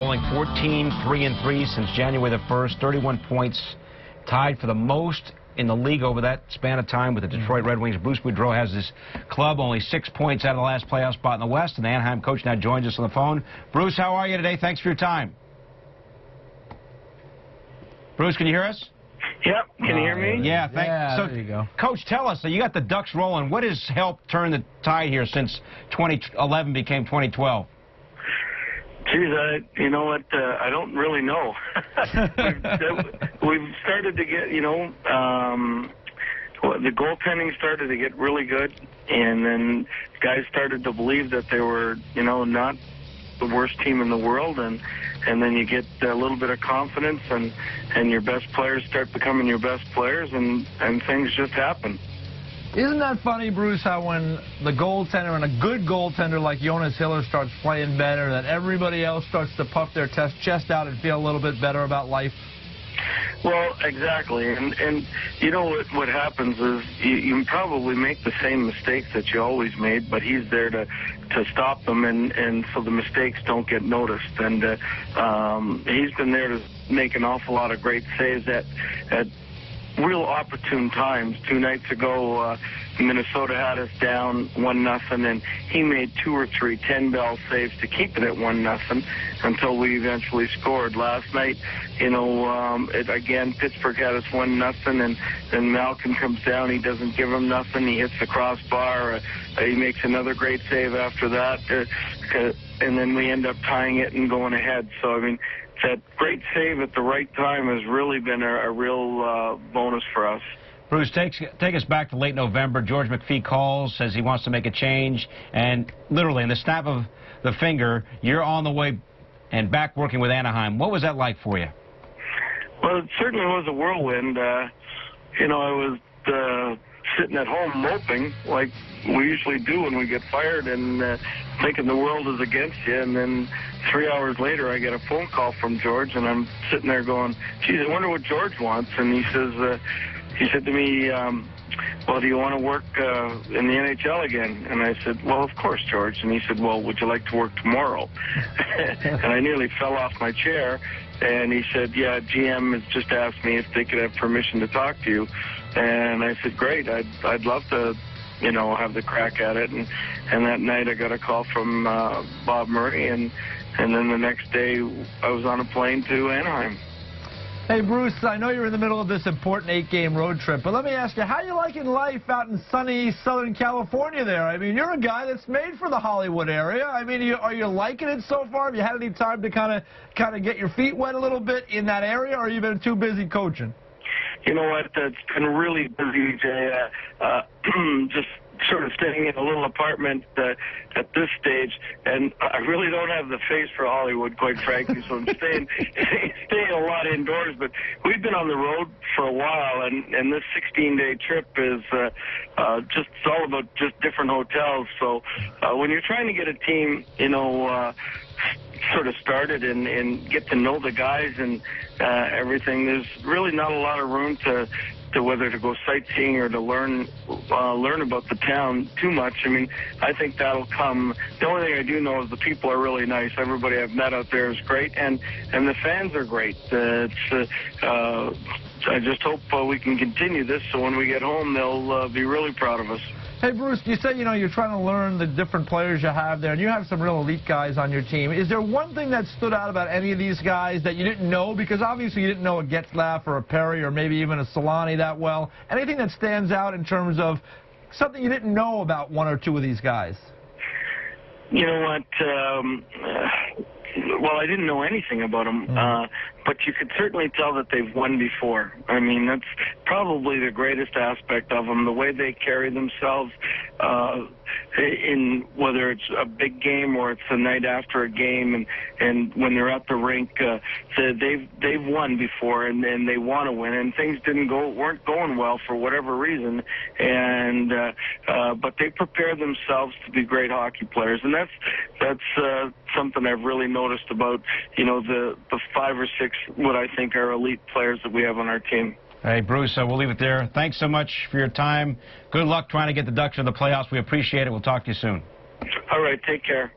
Only 14 3-3 since January the 1st, 31 points, tied for the most in the league over that span of time with the Detroit Red Wings. Bruce Boudreau has this club only 6 points out of the last playoff spot in the West, and the Anaheim coach now joins us on the phone. Bruce, how are you today? Thanks for your time. Bruce, can you hear us? Yep. Can you hear me? Yeah, thanks. Yeah, So, there you go. Coach, tell us, so you got the Ducks rolling. What has helped turn the tide here since 2011 became 2012? Geez, you know what? I don't really know. we've started to get, the goaltending started to get really good, and then guys started to believe that they were, not the worst team in the world, and then you get a little bit of confidence, and your best players start becoming your best players, and things just happen. Isn't that funny, Bruce, how when the goaltender and a good goaltender like Jonas Hiller starts playing better, that everybody else starts to puff their chest out and feel a little bit better about life? Well, exactly, and you know what happens is you probably make the same mistakes that you always made, but he's there to stop them, and so the mistakes don't get noticed. And he's been there to make an awful lot of great saves at real opportune times. 2 nights ago, Minnesota had us down 1-0, and he made 2 or 3 10-bell saves to keep it at 1-0 until we eventually scored. Last night, again, Pittsburgh had us 1-0, and then Malkin comes down. He doesn't give him nothing. He hits the crossbar. He makes another great save after that, and then we end up tying it and going ahead. So, I mean, that great save at the right time has really been a real bonus for us. Bruce, take us back to late November. George McPhee calls, says he wants to make a change, and literally in the snap of the finger, you're on the way and back working with Anaheim. What was that like for you? Well, it certainly was a whirlwind. I was sitting at home moping like we usually do when we get fired, and thinking the world is against you, and then 3 hours later I get a phone call from George, and I'm sitting there going, geez, I wonder what George wants. And he said to me, well, do you want to work in the NHL again? And I said, well, of course, George. And he said, well, would you like to work tomorrow? And I nearly fell off my chair. And he said, yeah, GM has just asked me if they could have permission to talk to you. And I said, great, I'd love to, have the crack at it. And that night I got a call from Bob Murray, and then the next day I was on a plane to Anaheim. Hey, Bruce, I know you're in the middle of this important 8-game road trip, but let me ask you, how you liking life out in sunny Southern California there? I mean, you're a guy that's made for the Hollywood area. I mean, are you liking it so far? Have you had any time to kind of get your feet wet a little bit in that area, or have you been too busy coaching? You know what? It's been really busy, Jay. Just sort of staying in a little apartment at this stage, and I really don't have the face for Hollywood, quite frankly, so I'm staying a lot indoors. But we've been on the road for a while, and this 16-day trip is it's all about just different hotels. So when you're trying to get a team, sort of started and get to know the guys and everything, there's really not a lot of room to whether to go sightseeing or to learn about the town too much. I mean, I think that'll come. The only thing I do know is the people are really nice. Everybody I've met out there is great, and the fans are great. I just hope we can continue this, so when we get home, they'll be really proud of us. Hey, Bruce, you said, you're trying to learn the different players you have there, and you have some real elite guys on your team. Is there one thing that stood out about any of these guys that you didn't know? Because obviously you didn't know a Getzlaf or a Perry or maybe even a Solani that well. Anything that stands out in terms of something you didn't know about one or two of these guys? You know what? Well, I didn't know anything about them, but you could certainly tell that they've won before. I mean, that's probably the greatest aspect of them, the way they carry themselves in whether it's a big game or it's the night after a game, and when they're at the rink, they've won before, and they want to win, and things weren't going well for whatever reason, and but they prepare themselves to be great hockey players, and that's something I've really noticed about the 5 or 6 what I think are elite players that we have on our team. Hey, Bruce, we'll leave it there. Thanks so much for your time. Good luck trying to get the Ducks in the playoffs. We appreciate it. We'll talk to you soon. All right, take care.